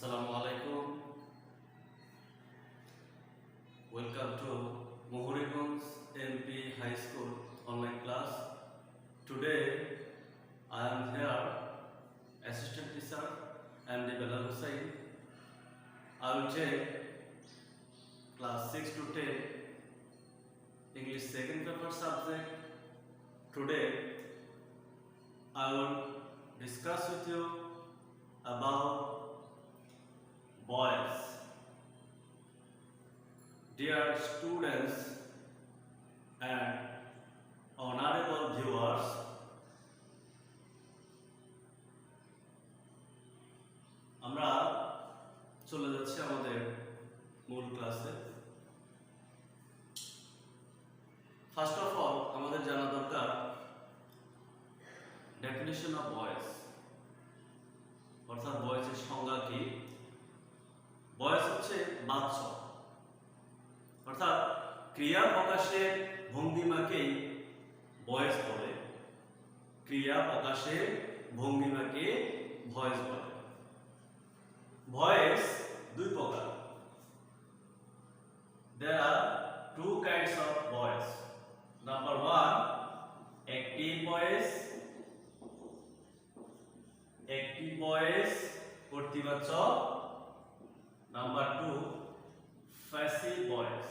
Assalamu alaikum. Welcome to Mohorigunj MP High School online class. Today I am here, assistant teacher MD Belal Hussain. I will take class 6 to 10 English second paper subject. Today I will discuss with you about boys. Dear students and honorable viewers, আমরা চলে যাচ্ছি আমাদের মূল ক্লাসে। First of all আমাদের জানা দরকার definition of boys, অর্থাৎ বয়েজের সংজ্ঞা কি। বয়স হচ্ছে বাচ্চা, অর্থাৎ ক্রিয়া প্রকাশের ভঙ্গিমাকেই বয়স বলে। ক্রিয়া প্রকাশের ভঙ্গিমাকে ভয়েস বলে। ভয়েস দুই প্রকার। There are two kinds of voice. Number one, active voice. Active voice কর্তৃবাচক। Number two, passive voice.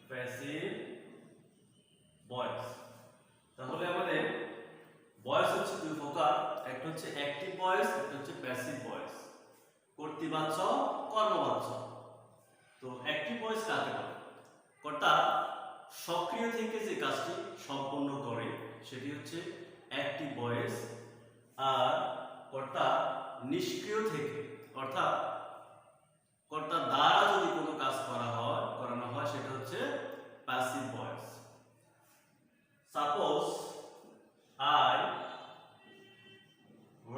Passive voice. তাহলে আমাদের ভয়েস হচ্ছে দুই প্রকার, একটা হচ্ছে অ্যাক্টিভ ভয়েস, একটা হচ্ছে প্যাসিভ ভয়েস। কর্তৃবাচক, কর্মবাচক। তো অ্যাক্টিভ ভয়েস কাকে বলে? কর্তা সক্রিয় থেকে যে কাজটি সম্পন্ন করে সেটি হচ্ছে অ্যাক্টিভ ভয়েস। আর কর্তা নিষ্ক্রিয় থেকে, অর্থাৎ কর্তার দ্বারা যদি কোনো কাজ করানো হয় সেটা হচ্ছে passive voice. Suppose I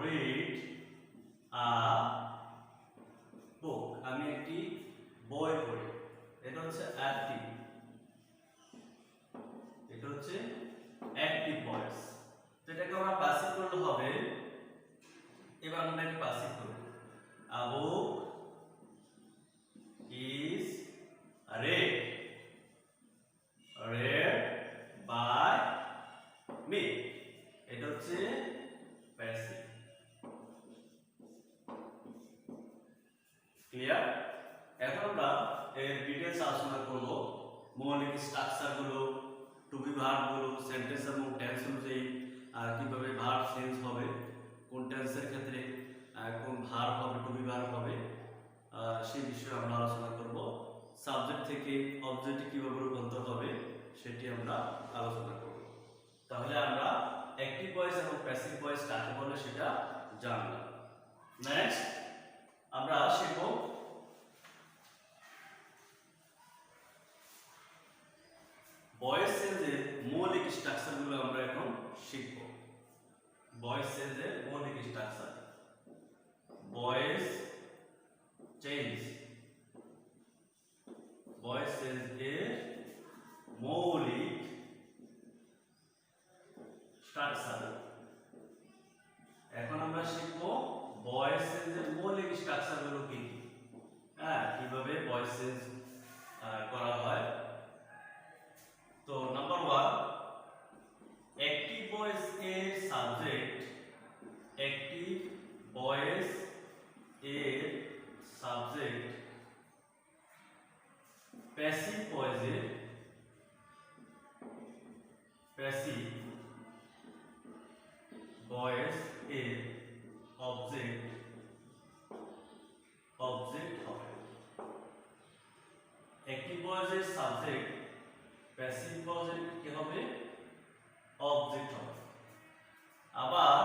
read a book, আমি একটি বই পড়ি, এটা হচ্ছে অ্যাক্টিভ, এটা হচ্ছে অ্যাক্টিভ ভয়েস। তো এটাকে আমরা প্যাসিভ করলে হবে, এবার আমরা এটাকে প্যাসিভ করব। আ বুক is read by me, এটা হচ্ছে প্যাসিভ। ক্লিয়ার? এখন আমরা এর ডিটেইলস আলোচনা করব। মৌলিক স্ট্রাকচার গুলো, টু বি ভার্ব গুলো, সেন্টেন্স এবং টেন্স অনুযায়ী কিভাবে ভার্ব চেঞ্জ হবে, কোন টেন্সের ক্ষেত্রে কোন ভার্ব হবে, টু বি ভার্ব হবে, সেই বিষয়ে আমরা আলোচনা করব। সাবজেক্ট থেকে অবজেক্টে কিভাবে রূপান্তর হবে সেটি আমরা আলোচনা করব। তাহলে আমরা অ্যাক্টিভ ভয়েস এবং প্যাসিভ ভয়েস কাকে বলে সেটা জানলাম। নেক্সট আমরা শিখব ভয়েস চেঞ্জের মৌলিক স্ট্রাকচারগুলো। আমরা এখন শিখব ভয়েস চেঞ্জের মৌলিক structure. Voice change, voice change এর মৌলিক স্ট্রাকচার। এখন আমরা শিখব ভয়েস চেঞ্জের মৌলিক স্ট্রাকচার গুলো কি কি, কিভাবে ভয়েস চেঞ্জ করা হয়। তো নাম্বার ওয়ান, অ্যাক্টিভ ভয়েস এর সাবজেক্ট। অ্যাক্টিভ ভয়েস এর সাবজেক্ট প্যাসিভ ভয়েসের প্যাসিভ ভয়েস এর অবজেক্ট হবে। অ্যাক্টিভ ভয়েসের সাবজেক্ট প্যাসিভ ভয়েসের কি হবে? অবজেক্ট হবে। আবার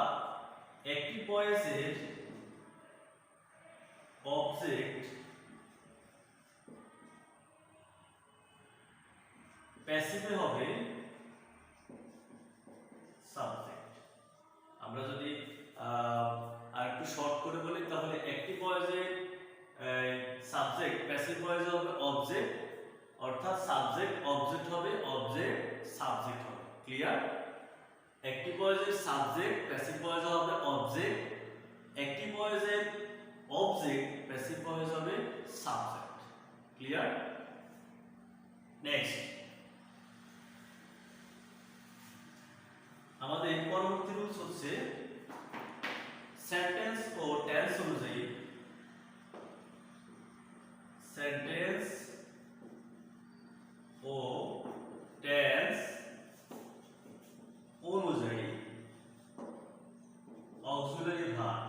অ্যাক্টিভ ভয়েসের অবজেক্ট প্যাসিভে হবে সাবজেক্ট। আমরা যদি আর একটু শর্ট করে বলি তাহলে অ্যাক্টিভ ভয়েসের সাবজেক্ট প্যাসিভ ভয়েসে হবে অবজেক্ট, অর্থাৎ সাবজেক্ট অবজেক্ট হবে, অবজেক্ট সাবজেক্ট হবে। ক্লিয়ার? অ্যাক্টিভ ভয়েসের সাবজেক্ট প্যাসিভ ভয়েসে হবে অবজেক্ট, অ্যাক্টিভ ভয়েসের অবজেক্ট, প্যাসিভ ভয়েস হবে সাবজেক্ট। ক্লিয়ার? নেক্সট আমাদের পরবর্তী রুলস হচ্ছে সেন্টেন্স ও টেন্স অনুযায়ী সেন্টেন্স ও টেন্স অনুযায়ী অক্সিলারি ভার্ব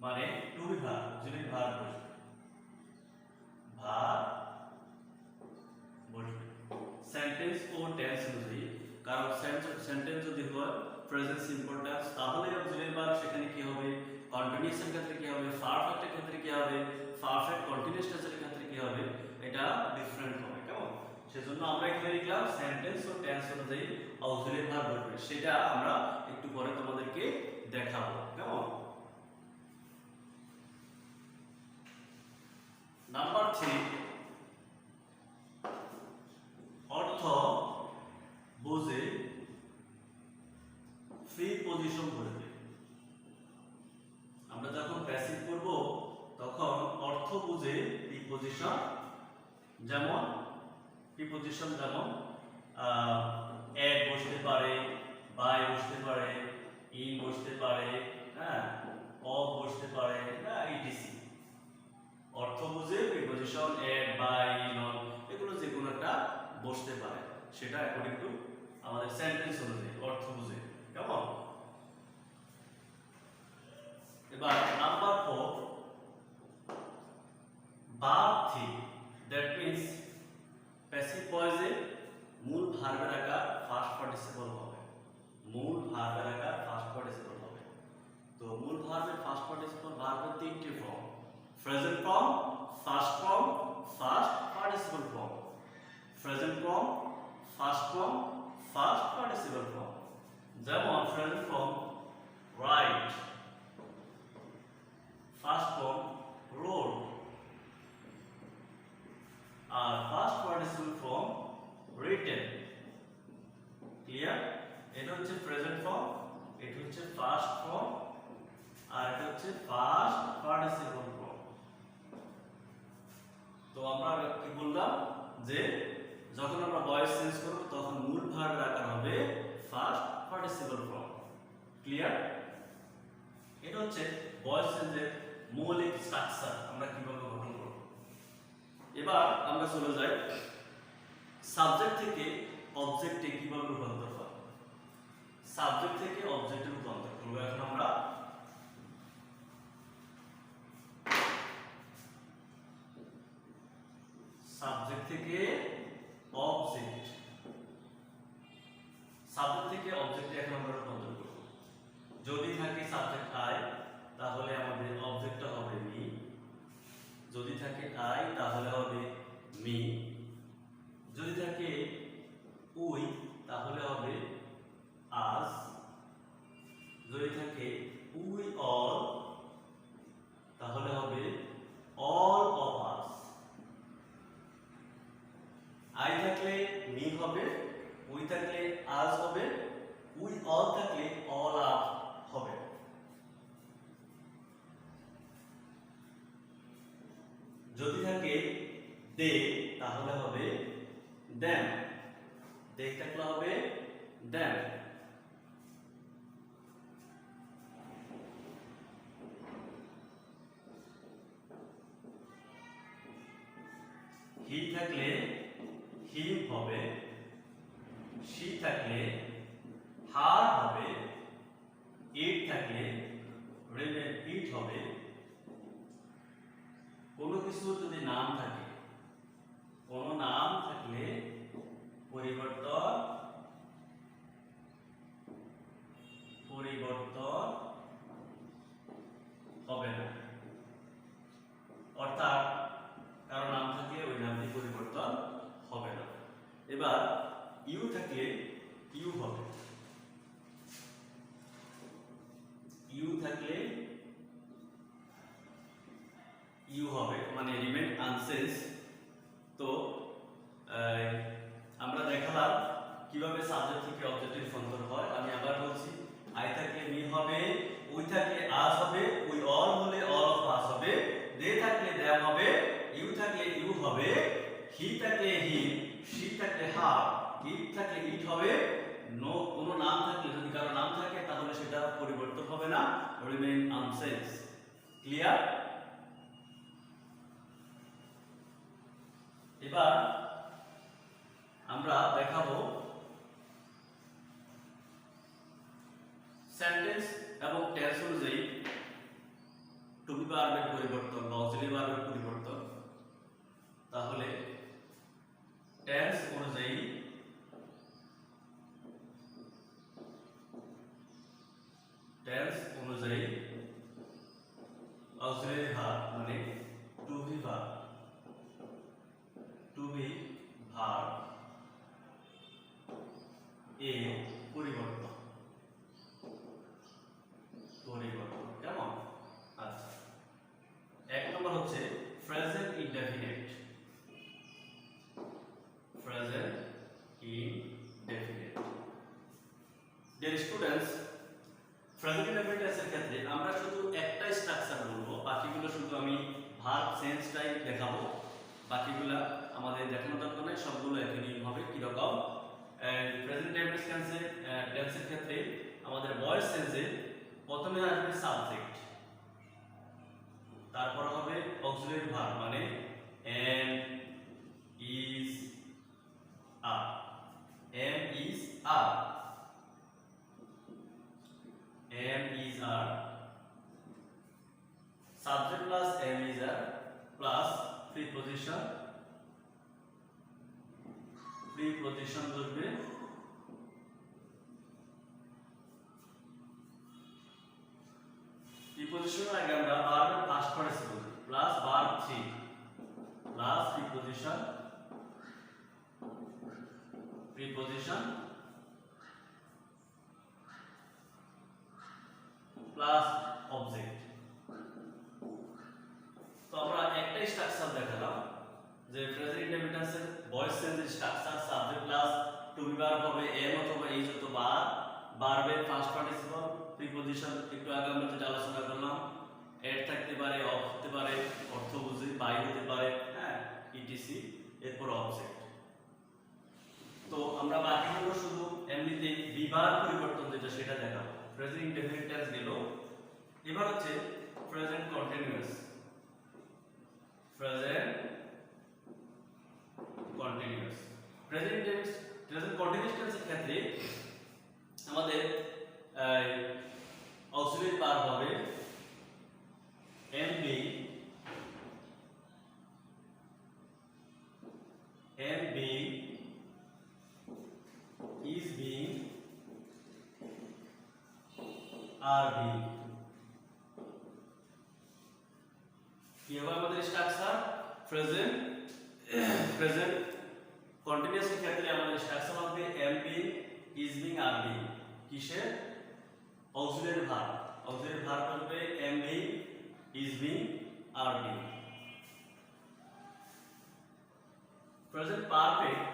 মানে to be verb, auxiliary verb বসবে সেন্টেন্স ও টেন্স অনুযায়ী। কারণ সেন্টেন্স যদি হয় প্রেজেন্ট সিম্পল টেন্স তাহলে অক্সিলারি ভার্ব সেখানে কি হবে, কন্টিনিউয়াসের ক্ষেত্রে কি হবে, পারফেক্টের ক্ষেত্রে কি হবে, পারফেক্ট কন্টিনিউয়াস টেন্সের ক্ষেত্রে কি হবে, এটা ডিফারেন্ট হবে। কেমন? সেজন্য আমরা এখানে লিখলাম সেন্টেন্স ও টেন্স অনুযায়ী অক্সিলারি ভার্ব বসবে, সেটা আমরা একটু পরে তোমাদেরকে দেখাবো। কেমন? নাম্বার 3 অর্থ বুঝে প্রিপজিশন বসবে। আমরা যখন প্যাসিভ করব তখন অর্থ বুঝে প্রিপজিশন, যেমন এট বসতে পারে, বাই বসতে পারে, ইন বসতে পারে, হ্যাঁ, অফ বসতে পারে, না ইটিসি। অর্থ বুঝে preposition at, by, in, on এগুলো যে কোনো একটা বসতে পারে, সেটা অ্যাকর্ডিং টু আমাদের সেন্টেন্স অনুযায়ী অর্থ বুঝে। কেমন? এবার number 4 verb thing, that means passive ভয়েসে মূল ভার্বের আকার ফার্স্ট পার্টিসিপল হবে। মূল ভার্বের আকার ফার্স্ট পার্টিসিপল হবে। তো মূল ভার্বের ফার্স্ট পার্টিসিপল ভার্বের তিনটি form, present form, first form, first participle form. Present form, first form, first participle form. যেমন present form write, first form wrote, আর first participle form written. Clear? এটা হচ্ছে প্রেজেন্ট ফর্ম, এটা হচ্ছে ফার্স্ট ফর্ম, আর এটা হচ্ছে ফার্স্ট পার্টিসিপল ফর্ম। তো আমরা কি বললাম যে যখন আমরা ভয়েস চেঞ্জ করব তখন মূল ভার্বের আকার হবে ফার্স্ট পার্টিসিপল ফর্ম। ক্লিয়ার? এটা হচ্ছে ভয়েস চেঞ্জের মৌলিক স্ট্রাকচার, আমরা কিভাবে গঠন করব। এবার আমরা চলে যাই সাবজেক্ট থেকে অবজেক্টে কিভাবে রূপান্তর হয়। সাবজেক্ট থেকে অবজেক্টে রূপান্তর করব। এখন আমরা সাবজেক্ট থেকে অবজেক্ট, সাবজেক্ট থেকে অবজেক্টে এখন আমরা রূপান্তর করব। যদি থাকে সাবজেক্ট আই তাহলে আমাদের অবজেক্টটা হবে মি, যদি থাকে আই তাহলে হবে মি, যদি থাকে উই তাহলে হবে আস, যদি থাকে উই অল তাহলে হবে অল অফ আস। আই থাকলে মি হবে, উই থাকলে আস হবে, উই অল থাকলে অল আস হবে। যদি থাকে দে তাহলে হবে দেম, দে থাকলে হবে দেম। হি থাকলে হিম হবে, শি থাকলে হার হবে, ইট থাকলে ইট হবে। কোনো কিছু যদি নাম থাকে, কোনো নাম থাকলে পরিবর্তন হবে না, অর্থাৎ কারো নাম থাকলে ওই নামটি পরিবর্তন হবে না। এবার ইউ থাকলে ইউ হবে, ইউ থাকলে ইউ হবে, মানে রিমেইন আনচেঞ্জ। তো আমরা দেখালাম কিভাবে সাবজেক্ট থেকে অবজেক্টে রূপান্তর হয়। আমি আবার বলছি, আই থাকলে মি হবে, উই থাকলে আস হবে, উই অল হলে অল অফ দে থাকলে দেম হবে, ইউ থাকলে ইউ হবে, হি থাকলে হি, শি থাকলে হার, ইট থাকলে ইট হবে। নো কোনো নাম থাকলে, যদি কারো নাম থাকে তাহলে সেটা পরিবর্তন হবে না, রিমেইন আনচেঞ্জ। ক্লিয়ার? এবার আমরা দেখাবো সেন্টেন্স এবং টেন্স অনুযায়ী টু বি ভার্বের পরিবর্তন বা অক্সিলারি ভার্বের পরিবর্তন। তাহলে টেন্স অনুযায়ী অক্সিলারি ভার্ব মানে টু বি ভার্ব এর পরিবর্তন কেমন? আচ্ছা, এক নম্বর হচ্ছে present indefinite. Dear students, present indefinite টেন্সের ক্ষেত্রে আমরা শুধু একটা স্ট্রাকচার বলবো, বাকিগুলো শুধু আমি ভার্ব চেঞ্জটাই দেখাবো। বাকিগুলো আমাদের দেখানোর দরকার নেই, সবগুলো একই নিয়ম হবে। কি রকম? প্রেজেন্ট টেন্সের ক্ষেত্রে আমাদের ভয়েস চেঞ্জে প্রথমে আসবে সাবজেক্ট, তারপর হবে অক্সিলারি ভার্ব মানে am, is, are। am, is, are, am, is, are, subject plus am, is, are plus preposition বসবে, প্রিপজিশনের আগে আমরা ভার্বের past participle plus verb 3 plus preposition plus object. তো আমরা একটাই স্ট্রাকচার দেখালাম যে প্রেজেন্ট ইনডেফিনিট টেন্সের ভয়েস চেঞ্জের structure subject plus to be verb হবে এম অথবা ইজ অথবা ভার্বের ফার্স্ট পার্টিসিপল প্রিপজিশন একটু আগে আমরা যেটা আলোচনা করলাম, এড থাকতে পারে, অফ হতে পারে, অর্থ বুঝি, বাই হতে পারে, হ্যাঁ, ইটিসি, এরপর অবজেক্ট। তো আমরা বাকিগুলো শুধু এমনিতে বিভার পরিবর্তন যেটা সেটা দেখাবো। প্রেজেন্ট ইনডেফিনিট টেন্স গেল, এবার হচ্ছে প্রেজেন্ট কন্টিনিউয়াস। প্রেজেন্ট কন্টিনিউয়াস টেন্সের ক্ষেত্রে আমাদের অক্সিলারি ভার্ব হবে am being, is being, are being। কি হবে আমাদের স্ট্রাকচার? প্রেজেন্ট কন্টিনিউয়াস এর ক্ষেত্রে আমাদের স্ট্রাকচার হবে am being, is being, are being। কিসের? অক্সিলারি ভার্ব হবে am being, is being, are being। Present perfect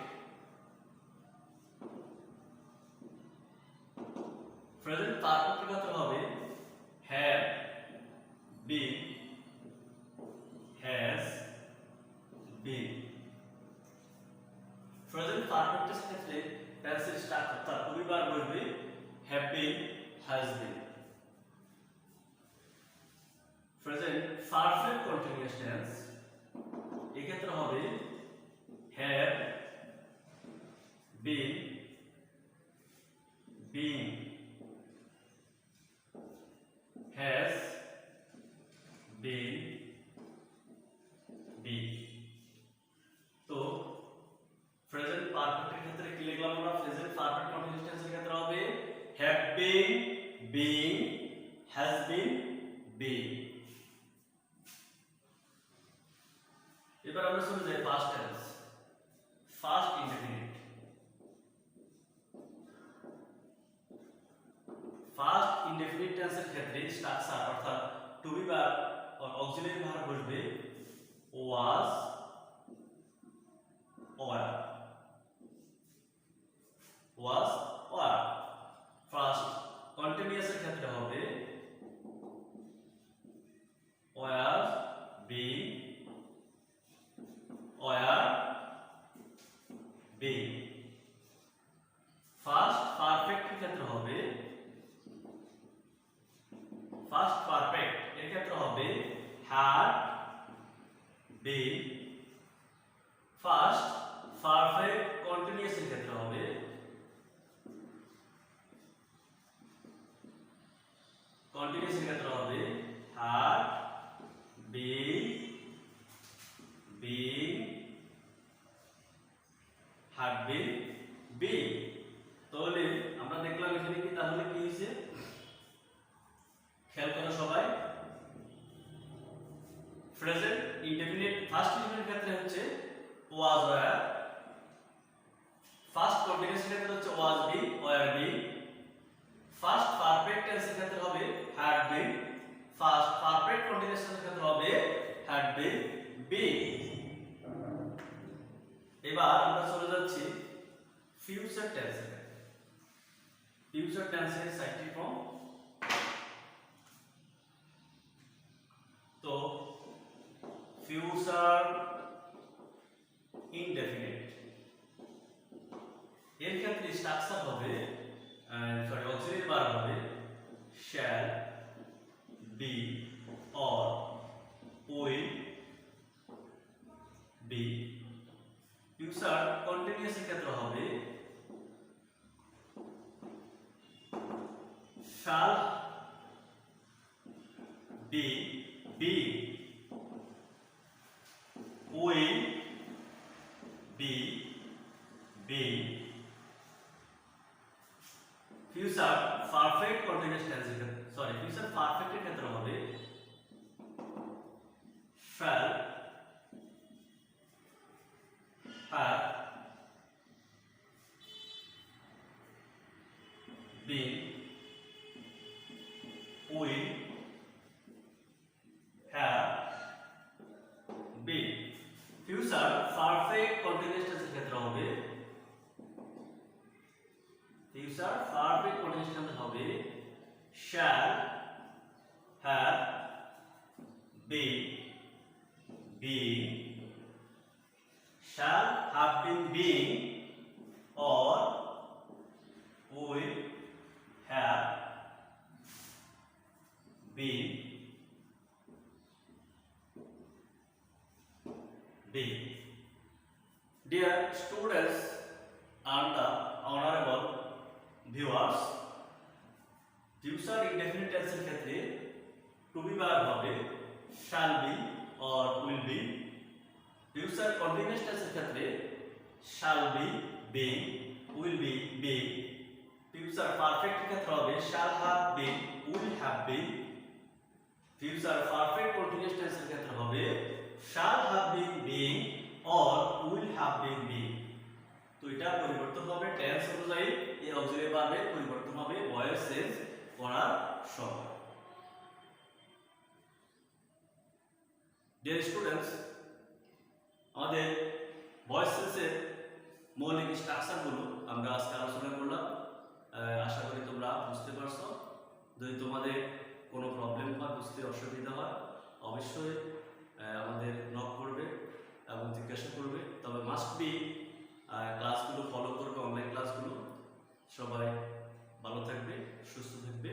এর ক্ষেত্রে হবে have been, has been। Present perfect এর ক্ষেত্রে টেন্সের স্ট্রাকচার তার পরিবার বলবে have been, has been। Present perfect continuous tense এই ক্ষেত্রে হবে have been, being, has been, be। তো প্রেজেন্ট পারফেক্ট এর ক্ষেত্রে কি লিখলাম আমরা? প্রেজেন্ট পারফেক্ট কন্টিনিউয়াস টেন্সের ক্ষেত্রে হবে have been, being, has been, being। এবার আমরা চলে যাই past tense, first indefinite. First indefinite টেন্সের ক্ষেত্রে স্ট্রাকচার অর্থাৎ টু বি ভার্ব আর অক্সিলারি ভার্ব বসবে was, were। ফার্স্ট কন্টিনিউয়াস এর ক্ষেত্রে হবে was, be, ফার্স্ট পারফেক্ট এর ক্ষেত্রে হবে had been, first perfect continuous এর ক্ষেত্রে হবে কন্টিনিউয়াস এর ক্ষেত্রে হবে had been been had been বিন। তাহলে আমরা দেখলাম এখানে কি তাহলে কি হয়েছে, খেয়াল করো সবাই। প্রেজেন্ট ইনডেফিনিট ফার্স্ট ইনডেফিনিট ক্ষেত্রে হচ্ছে ওয়াজ ওয়্যার, ফার্স্ট কন্টিনিউয়াস ক্ষেত্রে হচ্ছে ওয়াজ বিন ওয়্যার বিন, ফার্স্ট পারফেক্ট টেন্সের ক্ষেত্রে হবে had been, first perfect continuous এর ক্ষেত্রে হবে হ্যাড বিন বিন। এবার আমরা চলে যাচ্ছি ফিউচার টেন্সে। ফিউচার টেন্সের সাইডটি ফর্ম। তো ফিউচার ইনডেফিনিট এর ক্ষেত্রে স্ট্রাকচার হবে অক্সিলারি ভার্ব হবে shall be or will be। Future continuous এর ক্ষেত্রে হবে shall be being, will be being। Future perfect continuous tense এর ক্ষেত্রে ফিউচার পারফেক্ট এর ক্ষেত্রে হবে shall have been, will have been। Future perfect continuous tense এর ক্ষেত্রে হবে ফিউচার পারফেক্ট কন্টিনিউয়াস টেন্স হবে shall have been being, shall have been being or will have been being। Dear students and the honorable viewers, future indefinite টেন্সের ক্ষেত্রে two be verb হবে shall be or will be। Future continuous টেন্সের ক্ষেত্রে shall be being, will be being। Future perfect এর ক্ষেত্রে হবে shall have been, will have been। Future perfect continuous টেন্সের ক্ষেত্রে হবে shall have been being or will have been being। তো এটা পরিবর্তন হবে টেন্স অনুযায়ী, এই অক্সিলারি ভার্বের পরিবর্তন হবে ভয়েস চেঞ্জ করার সময়। ডিয়ার স্টুডেন্টস, আমাদের ভয়েস চেঞ্জের মৌলিক স্ট্রাকচারগুলো আমরা আজকে আলোচনা করলাম। আশা করি তোমরা বুঝতে পারছো। যদি তোমাদের কোনো প্রবলেম হয়, বুঝতে অসুবিধা হয়, অবশ্যই আমাদের নক করবে এবং জিজ্ঞাসা করবে। তবে মাস্ট বি ক্লাসগুলো ফলো করবে, অনলাইন ক্লাসগুলো। সবাই ভালো থাকবে, সুস্থ থাকবে।